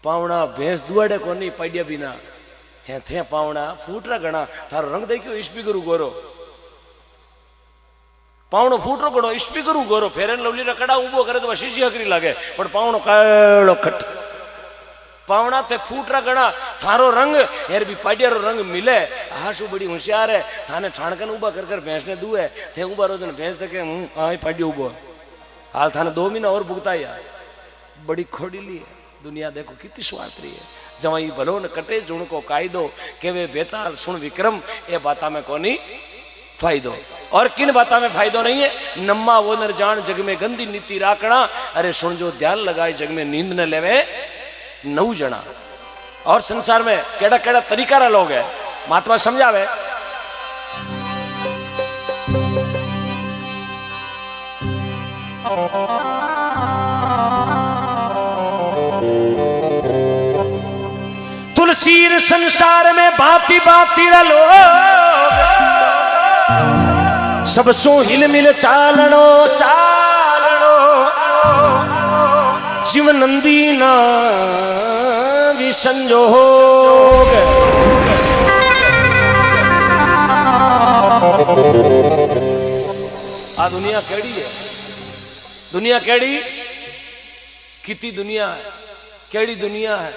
पावना भैंस दुआड़े को नहीं पाड्या बिना हे थे पावना फूटरा घना थारो रंग देखियो स्पीकर गोरो पावनो फूटरो घणो स्पीकर गोरो फेरन लवली रकड़ा उबो करे तो शीशी हकरी लागे पण पावनो काळो खट। पावना थे फूटरा घना थारो रंग यार भी पाड्यारो रंग मिले। हासू बड़ी होशियार है थाने ठाणकन उबा कर कर भैंस ने दुए थे उबा रोज ने भैंस देखे आई पाड्यो उबो हाल थाने 2 महीना और भुगता यार बड़ी खोडीली है दुनिया देखो कितनी स्वार्थी है। जवाई भलो न कटे जुण को कायदो केवे बेताल सुन विक्रम ए बाता में कोनी फायदो। और किन बाता में फायदो नहीं है नम्मा वो नर जान जग में गंदी नीति राखना। अरे सुन जो ध्यान लगाए जग में नींद न लेवे 9 जना। और संसार में केड़ा केड़ा तरीका लोग है महात्मा समझावे। तुलसीर संसार में भांति भांति लोग सब सो हिल मिल चालनो चालनो शिव नंदी ना भी संजोग। आ दुनिया केड़ी है दुनिया केड़ी किती दुनिया है केड़ी दुनिया है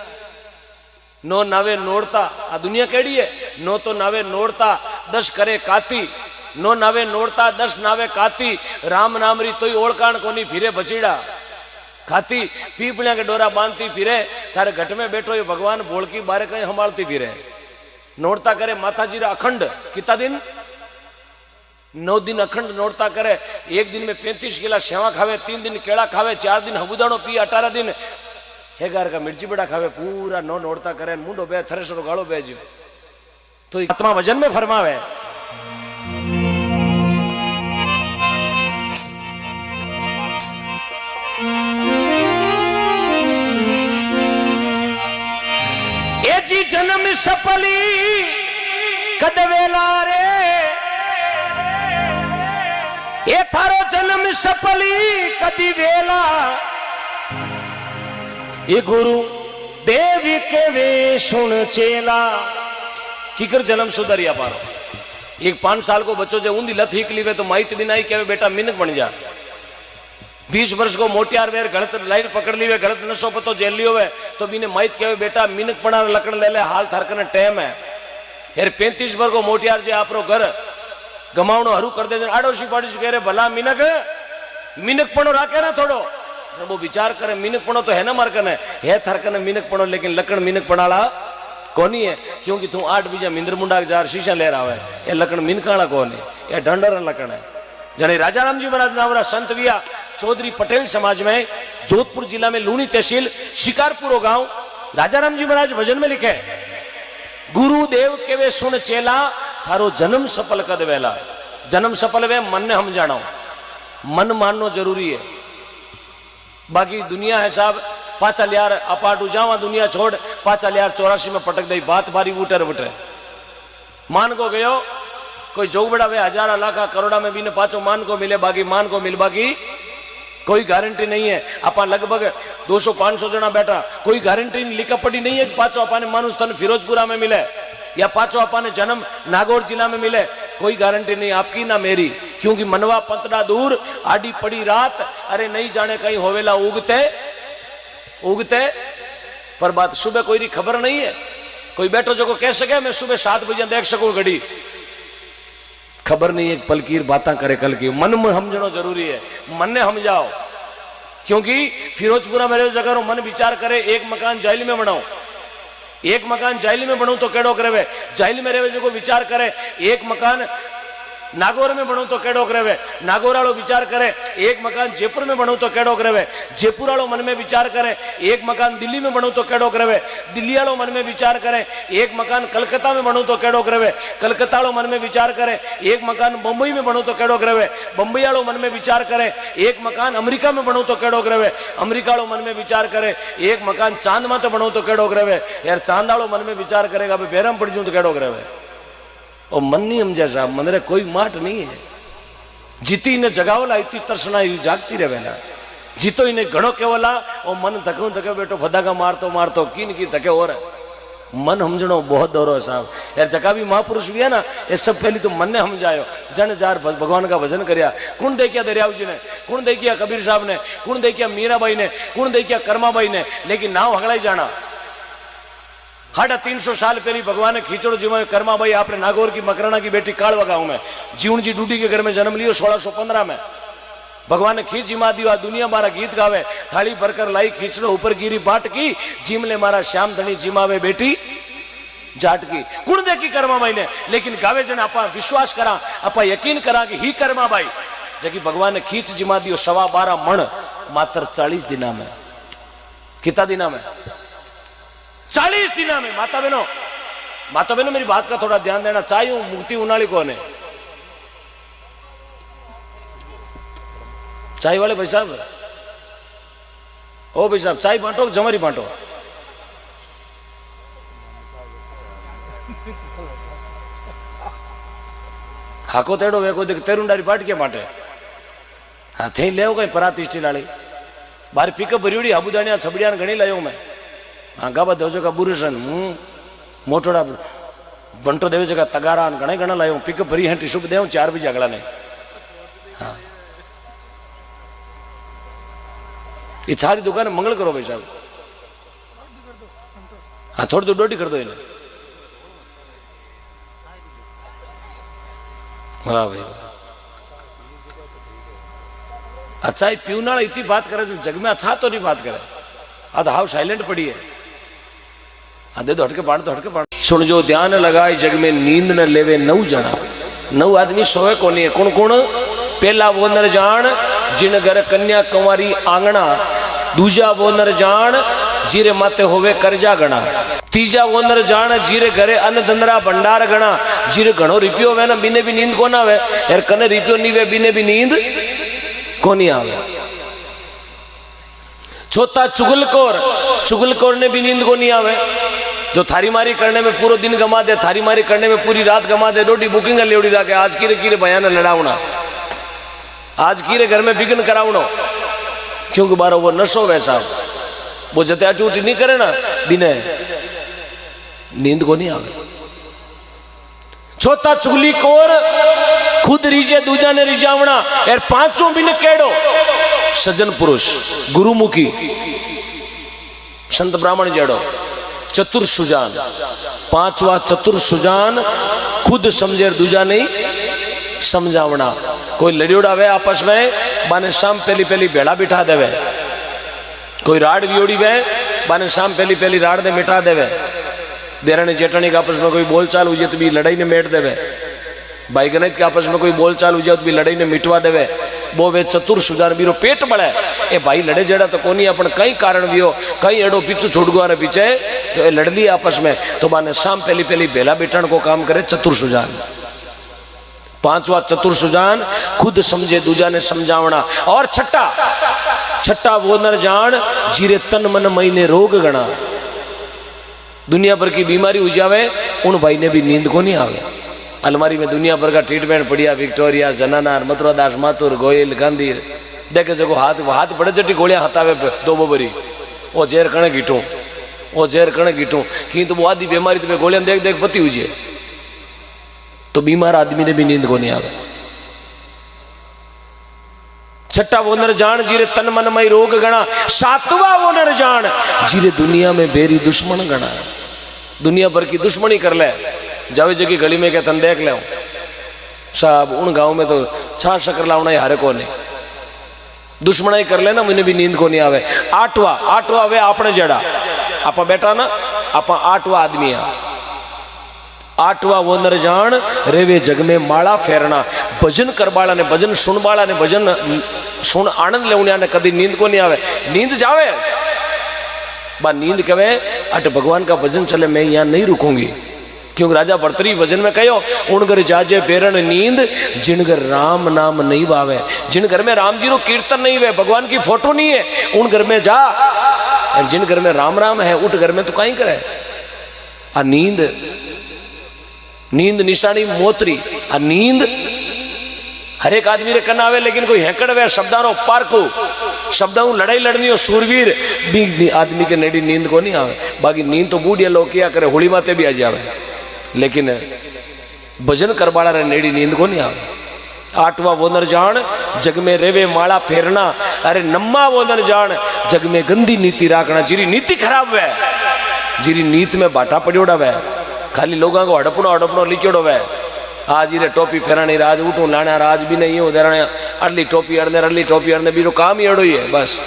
नो नावे नोड़ता। आ दुनिया केड़ी है नो तो नावे नोड़ता 10 करे काती नो नावे नोड़ता 10 नावे काती। राम नाम री तोई ओळखाण कोनी फिरे बचीड़ा खाती पीपलिया के डोरा बांधती फिरे थारे घट में बैठो ये भगवान बोलकी बारे कहीं संभालती फिरे। नोड़ता करे माता जी रा अखंड कितना दिन 9 दिन अखंड नोड़ता करे। 1 दिन में 35 किला सेवा खावे 3 दिन केड़ा खावे 4 दिन हबुदाणो पी 18 दिन 11 का मिर्ची बड़ा खावे पूरा नो नोड़ता करे मुंडो बे थरेसरो गाड़ो बेजो। तो आत्मा वजन में फरमावे ए जी जन्म सफली कदवेला रे ए थारो जन्म सफली कदी वेला ये गुरु देवी के वे सुन चेला किकर जन्म सुधरिया पारो। एक 5 साल को बच्चों जो ऊंधी लत हिकली वे तो माइत भी नहीं कहे बेटा मिनक बन जा 20 वर्ष को मोटियार वेर गलत लाइन पकड़ ली वे, गलत नशो पतो जेल लियो वे, तो बीने माहित कहे बेटा मिनक पड़ा लकड़ ले ले, हाल थार कने टाइम है। यार 35 वर्ष को मोटियार जे आपरो घर गमावणो हरू कर दे, आड़ोशी पाड़ोशी कह रहे भला मिनक मिनक पणो राखे ना थोड़ो, वो विचार करे मिनक पणो तो है ना मार कने, है थार कने मिनक पणो, लेकिन लकड़ मिनक पड़ाला कोनी है, क्योंकि तू 8 बीजा मिंद्र मुंडा जार शीशा ले रहा है, ये लकड़ मिनकाला कोनी, ये ढंडर लकड़ है। जने राजाराम जी महाराज नावरा संत विया चौधरी पटेल समाज में जोधपुर जिला में लूणी तहसील शिकारपुर गांव, राजाराम जी महाराज भजन में लिखे, गुरुदेव के वे सुन चेला थारो जन्म सफल कद वेला। जन्म सफल वे मन ने हम जानो, मन माननो जरूरी है, बाकी दुनिया है साहब पाचा लियार अपाटू जावा दुनिया छोड़ पाचा लियार 84 में पटक दई, बात बारी उठर उठे मान को गयो कोई जो बड़ा वे हजारा लाखा करोड़ा में भी ने पाचो मान को मिले, बाकी मान को मिल बाकी कोई गारंटी नहीं है। अपा लगभग 200-500 जना बैठा, कोई गारंटी लिखा पड़ी नहीं है कि पाचो अपाने मानुस तन फिरोजपुरा में मिले या पाचो अपाने जन्म नागौर जिला में मिले, कोई गारंटी नहीं आपकी ना मेरी, क्योंकि मनवा पंतड़ा दूर आडी पड़ी रात, अरे नहीं जाने कहीं होवेला उगते उगते, पर बात सुबह कोई खबर नहीं है। कोई बैठो जो को कह सके मैं सुबह 7 बजे देख सकूं घड़ी, खबर नहीं है पलकीर बातें करे कल की। मन में समझना जरूरी है, मन ने हम जाओ, क्योंकि फिरोजपुरा मेरे जगह मन विचार करे एक मकान जाइल में बनाओ, एक मकान जाइल में बनू तो केड़ो करे, जाइल में रहे जो विचार करे एक मकान नागौर में बनू तो केड़ो करे, नागौर वालों विचार करे एक मकान जयपुर में बनू तो केड़ो करे, जयपुर वालों मन में विचार करे एक मकान दिल्ली में बनू तो केड़ो करे, दिल्ली वालों मन में विचार करे एक मकान कलकत्ता में बनू तो केड़ो करे, कलकत्ता वालों मन में विचार करे एक मकान बंबई में बनू तो केड़ो करे, बंबई वालों मन में विचार करे एक मकान अमेरिका में बनू तो केड़ो करे, अमेरिका वालों मन में विचार करे एक मकान चांद में तो बनू तो केड़ो करे, यार चांद वालों मन में विचार करेगा बेरम पड़ जाऊं तो केड़ो करे, और मन नहीं समझा साहब, मन रे कोई माट नहीं है। जीती ने जगावला इतनी तरसना जागती रहेला, जीतो इन्हें घणो केवला और मन धक्को धके बेटो फदाका मारतो मारतो किन की धके और मन समझनो बहुत दौरो है साहब। यार जका भी महापुरुष भी है ना, ये सब पहली तो मन ने समझायो, जन जार भगवान का भजन करया, कुण देखिया दरियाव जी ने, कुण देखिया कबीर साहब ने, कुण देखिया मीराबाई ने, कुण देखिया कर्माबाई ने, लेकिन नाव हगड़ाई जाना 350 साल पहले भगवान ने खींचड़ो जी में कर्माबाई आपने नागौर की मकराना की बेटी कालवा गांव में जीवन जी डूडी के घर में जन्म लियो 1615 में। भगवान ने खींच जिमा दिया, दुनिया मारा गीत गावे, थाली भरकर लाई खींचड़ो ऊपर गिरी बाट की, जिमले मारा श्याम धनी जिमावे बेटी जाट की। कुण देखी कर्माबाई ने, लेकिन गावे जन आपा विश्वास करा, आपा यकीन करा कि ही कर्माबाई जबकि भगवान ने खींच जिमा दियो 12.25 मण मात्र 40 दिना में। कितना दिना में? 40 दिना में। माता बहनों मेरी बात का थोड़ा ध्यान देना चाहिए। मुक्ति उनाली कौन है? चाय वाले भाई साहब, ओ भाई साहब चाय बांटो, जमरी बांटो। हाको तेड़ो वे को देख तेरुंडारी पाट के बांटे। हाँ थे ले कहीं पराती स्टील वाली बार पिकअप भरी हाबुदानिया छबड़िया घनी लायो मैं। हाँ गाबा देव जगह बुरसन मोटोड़ा बंटो देव जगह तगारा घना घना लायो पिकअप भरी है टिशू देव 4 बजे अगला ने। हाँ ये सारी दुकान मंगल करो भाई साहब। हाँ थोड़ी तो डोडी कर दो इन्हें। वाह भाई अच्छा ही पीऊना इतनी बात करे जग में अच्छा तो नहीं बात करे। अब हाउ साइलेंट पड़ी है। हाँ दे दो हटके बांट दो हटके बांट। सुन जो ध्यान लगाए जग में नींद न लेवे 9 जना। 9 आदमी सोए को नहीं है। कौन कौन? पहला वो नर जान जिन घर कन्या कुंवारी आंगना। दूजा वो नर जान जीरे माते होवे करजा गणा। तीजा वो नर जान जीरे घरे अन्न धंधरा भंडार गणा। जीरे घणो रिपियो वे ना बिने भी नींद को ना आवे यार। कने रिपियो नहीं वे बिने भी नींद को नहीं आवे। चौथा चुगलखोर। चुगलखोर ने भी नींद को नहीं आवे। जो थारी मारी करने में पूरा दिन गमा दे, थारी मारी करने में पूरी रात गमा दे। रोटी बुकिंग लेवड़ी रखे आज कीरे कीरे बयान लड़ावना, आज कीरे घर में विघ्न करावनो। क्योंकि बारो वो नशो वैसा वो जते अटूटी नहीं करे ना बिने नींद को नहीं आवे। चौथा चुगलीखोर खुद रीजे दूजा ने रिजावना यार। पांचों बिन केड़ो सज्जन पुरुष, गुरुमुखी, संत ब्राह्मण जेड़ो, चतुर सुजान, पांचवा चतुर सुजान, खुद समझे दूजा नहीं समझावना। कोई लड़ियोड़ा वे आपस में बाने शाम पहली पहली भेड़ा बिठा देवे, कोई राड वियोड़ी वे बाने शाम पहली पहली राड ने मिटा देवे, देरानी जेठानी के आपस में कोई बोलचाल हो जाए तो भी लड़ाई ने मेट देवे, भाई गणित के आपस में कोई बोलचाल हो जाए तो भी लड़ाई ने मिटवा देवे। वो वे चतुर सुजान बीरो पेट बड़े ए भाई लड़े जड़ा तो कोनी अपन कई कारण भी हो, कई एडो पीछू छूट गया रे पीछे तो ये लड़ ली आपस में, तो बाने शाम पहली पहली बेला बिठाण को काम करे चतुर सुजान। पांचवा चतुर सुजान, खुद समझे दूजा ने समझावना। और छठा वो नर जान जीरे तन मन महीने रोग गणा। दुनिया भर की बीमारी हो जावे उन भाई ने भी नींद को नहीं आवे। अलमारी में दुनिया भर का ट्रीटमेंट पड़िया, विक्टोरिया, जनानार, मथुरादास, माथुर, गोयल, गांधी, देखे जगो हाथ बड़े जटी गोलियां हतावे दो बोबरी, वो जेर कणे गीठू, वो जेर कणे गीठू कि तो वो आदि बीमारी तो गोलियां देख देख पती हुई, तो बीमार आदमी ने भी नींद को नहीं आवे। छठा वो नर जान जीरे तन मन मई रोग गणा। सातवा वो नर जान जीरे दुनिया में बेरी दुश्मन गणा। दुनिया भर की दुश्मनी कर ले, जावे जगी गली में क्या तन देख ले साहब, उन गांव में तो छा शक्कर लावना ही हारे को नहीं, दुश्मना ही कर लेना मुझे भी नींद को नहीं आवे। आठवा वे आपने जड़ा आप बैठा ना, आप आठवा आदमी है। आठवा वो नर जान रेवे जग में माला फेरना। भजन करवाला ने, भजन सुनवाला ने, भजन सुन आनंद लेवनिया ने कभी नींद को नहीं आवे। नींद जावे बा नींद कहे अट भगवान का भजन चले, मैं यहाँ नहीं रुकूंगी, क्योंकि राजा भर्तरी भजन में कहो उन घर जाजे पेरण नींद जिन घर राम नाम नहीं बावे। जिन घर में राम जी रो कीर्तन नहीं हुए, भगवान की फोटो नहीं है, उन घर में जा। और जिन घर में राम राम है उठ घर में तो कहीं करे। आ नींद निशानी मोतरी। आ नींद हर एक आदमी रे कना आवे, लेकिन कोई हैकड़ वे शब्दानो पारकू, शब्दाओं लड़ाई लड़नी हो सूरवीर भी आदमी के नेड़ी नींद को नहीं आवे। बाकी नींद तो बूढ़िया लोग किया करे, होली माते भी आ जावे, लेकिन भजन करवाड़ा रे नेड़ी नींद को नहीं आवे। आठवा वो नर जान जग में रेवे माला फेरना। अरे नम्मा वो नर जान जग में गंदी नीति राखना। जीरी नीति खराब वे, जीरी नीत में बाटा पड़ोड़ा वे, खाली लोगों को हड़पनो लिखोड़ो वे। आज रे टोपी फेरानी राज उठू लाना राज भी नहीं हो देराने, अड़ली टोपी अड़ने बीरो काम ही अड़ो ही है। बस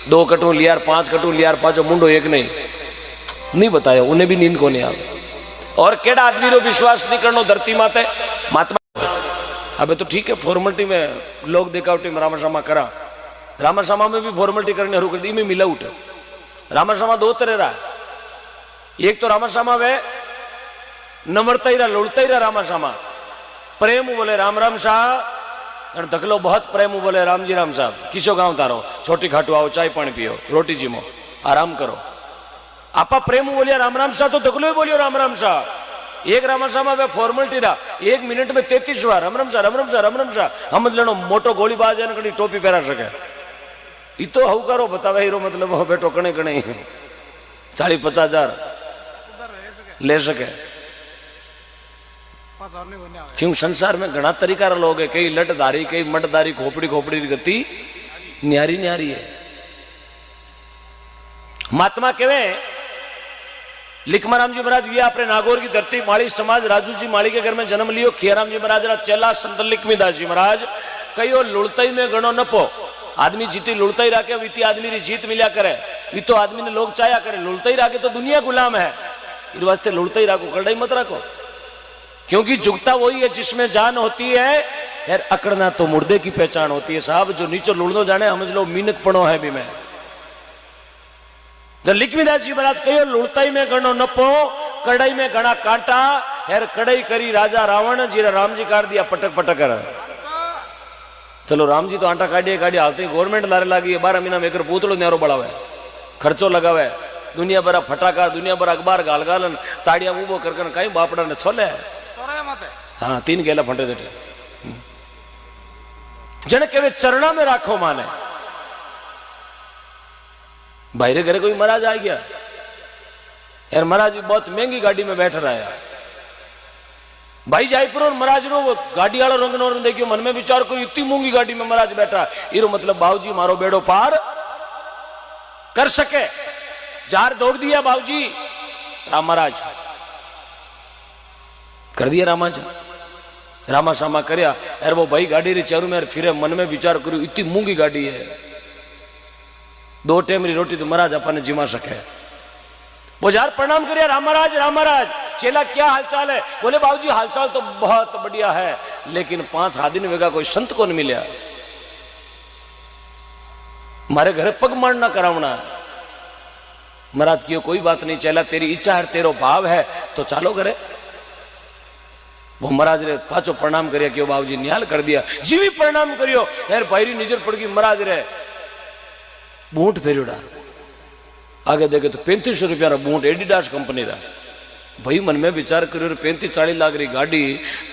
2 कटू लियार 5 कटू लियार 5 मुंडो एक नहीं बताया, उन्हें भी नींद को नहीं आवे। और केड़ा आदमी रो विश्वास नहीं करनो धरती माते महात्मा। अबे तो ठीक है, फॉर्मेलिटी में लोग दिखावटी में रामाश्रमा करा, रामाश्रमा में भी फॉर्मेलिटी करने हरू कर दी में मिला उठे। रामाश्रमा 2 तरह रहा, एक तो रामाश्रमा वे नम्रता ही रहा, लुड़ता ही रहा रामाश्रमा। प्रेम बोले राम राम शाह, धकलो बहुत प्रेम बोले राम जी राम साहब, किसो गांव तारो, छोटी खाटू आओ, चाय पानी पियो, रोटी जीमो, आराम करो। आपा प्रेम बोलिया राम राम शाह, तो धकलो ही बोलियो राम राम शाह। एक रामाश्रमा वे फॉर्मेलिटी रहा, 1 मिनट में 33 बार राम राम शाह राम राम शाह राम राम शाह। हम लेनो मोटो गोलीबाज है कड़ी टोपी पहरा सके, ये तो हु करो बतावे हीरो मतलब हो बेटो कणे 40-50 हजार ले सके। क्यों संसार में घना तरीका लोग है, कई लटधारी, कई मटधारी, खोपड़ी गति न्यारी है। महात्मा केवे लिखमाराम जी महाराज ये अपने नागौर की धरती माली समाज राजू जी माली के घर में जन्म लियो। खियाराम जी महाराज चेला संत लिखमीदास जी महाराज कई लुड़ताई में गणो नपो। आदमी जीती लुड़ताई राखे वीती आदमी री जीत मिल्या करे, वी तो आदमी ने लोग चाया करे। लुड़ताई राखे तो दुनिया गुलाम है, इस वास्ते लुड़ताई राखो, कड़ाई मत राखो। क्योंकि झुकता वही है जिसमें जान होती है, यार अकड़ना तो मुर्दे की पहचान होती है साहब। जो नीचे लुड़नो जाने समझ लो मीनक पड़ो है भी मैं। लिखमीदास जी महाराज कहो लुड़ताई में गणो नपो, कड़ाई में गणा कांटा। यार कड़ाई करी राजा रावण जी, राम जी काट दिया पटक कर। चलो राम जी तो आटा काटिए हालते गवर्नमेंट लारे लागी 12 महीना में एक पूतलो न्यारो बढ़ावे, खर्चो लगावे, दुनिया भरा फटाका, दुनिया भरा अखबार गालगालन ताड़िया उबो कर कई बापड़ा ने छोले। हाँ 3 गेला फंटे जटे जन के चरणा में राखो माने। भाई रे घरे कोई महाराज आ गया, यार महाराज बहुत महंगी गाड़ी में बैठ रहा है, भाई जयपुर और महाराज रो गाड़ी वाला रंग नो देखियो मन में विचार करो इतनी मूंगी गाड़ी में महाराज बैठा इरो मतलब बाबूजी मारो बेड़ो पार कर सके जार दौड़ दिया बाबूजी राम महाराज कर दिया रामा सामा करया यार वो भाई गाड़ी रे चारू में फिरे मन में विचार करू इतनी मूंगी गाड़ी है 2 टाइम री रोटी तो महाराज अपन जिमा सके वो जार प्रणाम करिया राम महाराज चेला क्या हालचाल है बोले बाबूजी हालचाल तो बहुत बढ़िया है लेकिन 5 दिन वेगा कोई संत को नहीं मिला मारे घरे पग मारना करावना महाराज की कोई बात नहीं चेला तेरी इच्छा है तेरो भाव है तो चालो करे वो महाराज रे पाचो प्रणाम करिया क्यों बाबूजी निहाल कर दिया जीवी प्रणाम करियो यार भाईरी नजर पड़ गई महाराज रे बूट फेरियोड़ा आगे देखे तो 3500 रुपया रा बूट एडिडास कंपनी रा भाई मन में विचार करियो 35-40 लाख री गाड़ी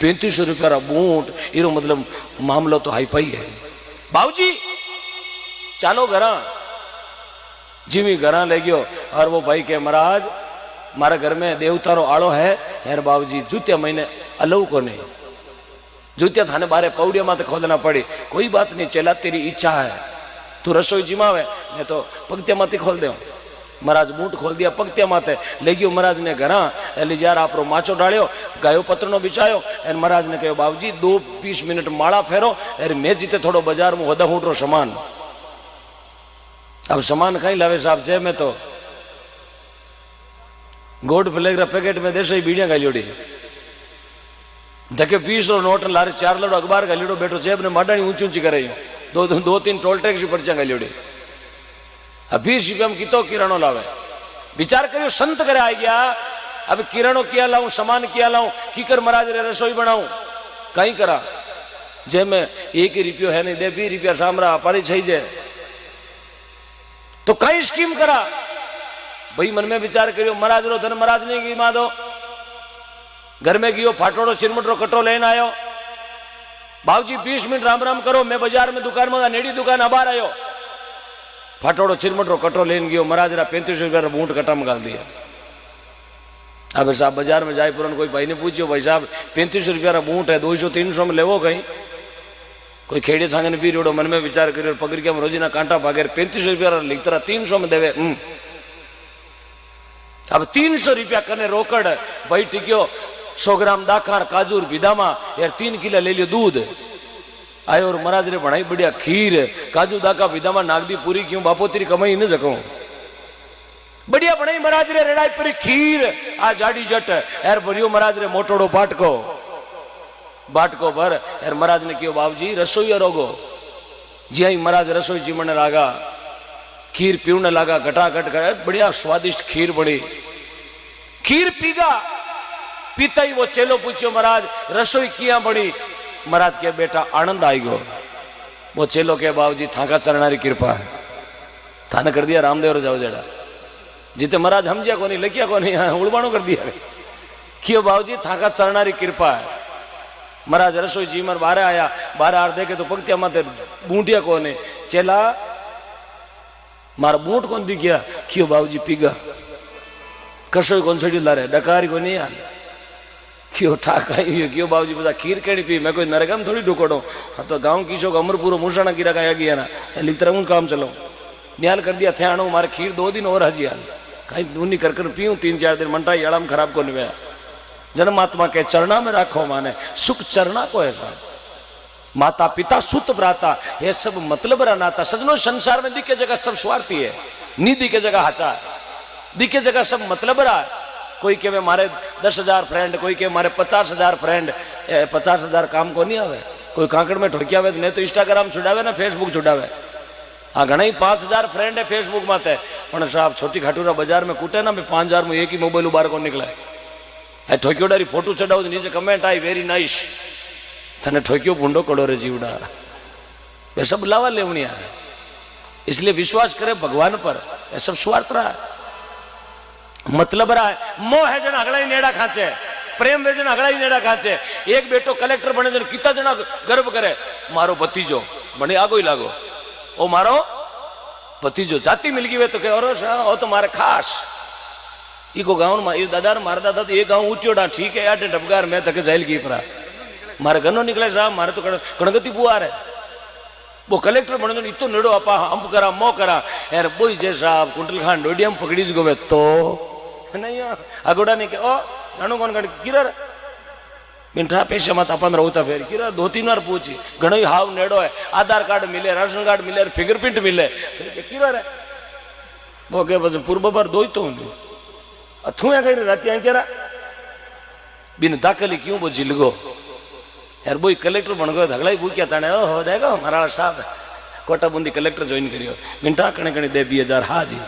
3500 रुपया रा बूट इरो मतलब मामलो तो हाई फाई है बाबूजी चालो घरा जीवी घरा ले गयो और वो भाई के महाराज मारे घर में देवता रो आड़ो है यार बाबूजी जूतिया महीने अलव को नहीं जूतिया थाने बारे पौड़िया माते खोदना पड़ी कोई बात नहीं चला तेरी इच्छा है तू रसोई जिमावे मैं तो पगतिया माते खोल दे महाराज बूट खोल दिया पगतिया माते ले गयो महाराज ने घरा लीजार आपरो माचो डालियो गायो पत्रनो बिछायो एन महाराज ने कहो बाबूजी 2-20 मिनट माड़ा फेरो अरे मैं जीते थोड़ो बाजार में होदा हूटरो सामान अब सामान कहीं लावे साहब जे में तो गोड फ्लेग पैकेट में देशो ही बीड़िया गालियोड़ी धके 20 नोट लारे 4 लड़ो अखबार गालियोड़ो बैठो जेब ने माडानी ऊंची ऊंची करे 2-3 टोल टैक्स पर्चा गालियोड़ी 20 रुपया में कितो किरानो लावे विचार करियो संत करे आ गया अब किरानो किया लाऊं सामान किया लाऊं कीकर महाराज रे रसोई बनाऊं कहीं करा जे में 1 रुपयो है नहीं दे 20 रुपया सामरा पारी छई जे तो कई स्कीम करा भाई मन में विचार करियो महाराज रो धन महाराज ने की मा दो घर में गयो फाटोड़ो सिरमटरो कटो लेन आयो बाबूजी 20 मिनट राम राम करो मैं बाजार में दुकान में नेड़ी दुकान अबार आयो फाटोड़ो चिरमटरो कटो लेन गयो महाराज रा 3500 रुपया बूट कटा में गाल दिया अब साहब बाजार में जाए पुरान कोई भाई ने पूछो भाई साहब 3500 रुपया रा बूट है 200-300 में लेवो कहीं कोई खेड़े सांगन पी रोडो मन में विचार करियो पगड़िया में रोजीना कांटा भागे 3500 रुपया लिखता 300 में देवे अब 300 रुपया करने रोकड़ भाई टिकियो 100 ग्राम दाखार काजूर विदामा यार 3 किलो ले लियो दूध आयो और महाराज रे बनाई बढ़िया खीर काजू दाका विदामा नाग दी पूरी क्यों बापो तेरी कमाई न सकूं बढ़िया बनाई महाराज रे रेड़ाई पर खीर आ जाडी जट यार भरियो महाराज रे मोटोड़ो बाटको भर यार महाराज ने कियो बाबूजी रसोई रोगो जी आई महाराज रसोई जीमने लागा खीर पीवने लगा घटाघट बढ़िया स्वादिष्ट खीर बड़ी खीर पीगा पीता ही वो चेलो पूछो महाराज रसोई किया बड़ी महाराज के बेटा आनंद आई गो वो चेलो के बाबूजी थाका चरणारी कृपा है थाने कर दिया रामदेव रो जाओ जेड़ा जीते महाराज हमजिया को नहीं लकिया को नहीं उड़बाणो कर दिया क्यों बाबूजी थाका चरणारी कृपा है महाराज रसोई जी मर बारे आया 12 आर देखे तो पगतिया माते बूंटिया को ने चेला मारा बूट कौन दी गया क्यों बाबूजी पीगा कसोई कौन छड़ी ला रहे डकारी को नहीं यार क्यों ठाका क्यों बाबूजी बता खीर केड़ी पी मैं कोई नरगम थोड़ी ढुकोड़ो हाँ तो गाँव की शोक अमरपुर मुसाना की रखा गया ना लिखता हूँ काम चलो न्याल कर दिया थे आणो मारे खीर 2 दिन और हजी हाल कहीं उन्नी कर पीऊँ 3-4 दिन मंटा आराम खराब को नहीं जन्मात्मा के चरणा में रखो माने सुख चरणा को है साहब माता पिता सुत भ्राता ये सब मतलब रहा नाता सजनो संसार में दिखे जगह सब स्वार्थी है नी दिखे जगह हाचा दिखे जगह सब मतलब रहा कोई के मारे 10,000 फ्रेंड कोई के मारे 50,000 फ्रेंड 50,000 काम को नहीं आवे कोई कांकड़ में ठोकिया हुए नहीं तो इंस्टाग्राम छुड़ावे ना फेसबुक छुड़ावे हाँ घना ही 5,000 फ्रेंड है फेसबुक माते पण साहब छोटी खाटूरा बाजार में कूटे ना 5,000 में एक ही मोबाइल उबार को निकला है ठोकियोडारी फोटो चढ़ाओ नीचे कमेंट आई वेरी नाइस थने ठोकियो भूंडो कड़ो रे जीवड़ा ये सब लावा लेवनी है इसलिए विश्वास करे भगवान पर ये सब स्वार्थ रहा है मतलब रहा है मोह है जन अगड़ा ही नेड़ा खाचे प्रेम वे जन अगड़ा ही नेड़ा खाचे एक बेटो कलेक्टर बने जन कितना जना गर्व करे मारो भतीजो बने आगो ही लागो ओ मारो भतीजो जाति मिल गई वे तो कह और तो मारे खास इको गाँव में ये दादा मारा दादा तो ये गाँव ऊंचोड़ा ठीक है यार डबगार मैं तक जाइल की परा मारे घनो निकले साहब मारे तो कणगति बुआर है वो कलेक्टर बने तो इतो नेड़ो आपा अंप करा मो करा यार बोई जे साहब कुंटल खान डोडियम पकड़ी ज गोवे तो नहीं अगोड़ा ने के ओ जानो कौन गाड़ी किरर मिंठा पैसे मत अपन रहता फेर किरर 2-3 बार पूछी घणो हाव नेड़ो है आधार कार्ड मिले राशन कार्ड मिले फिंगरप्रिंट मिले तो के किरर है वो के बस पूर्व पर दोई तो अथु या कई रात या केरा बिन दाखली क्यों वो जिलगो यार बोई कलेक्टर बन गयो धगलाई भूक्या ताने ओहो देखो मारा साहब कोटा बूंदी कलेक्टर ज्वाइन करियो मिंटा कणे कणे दे 2000 हाँ जी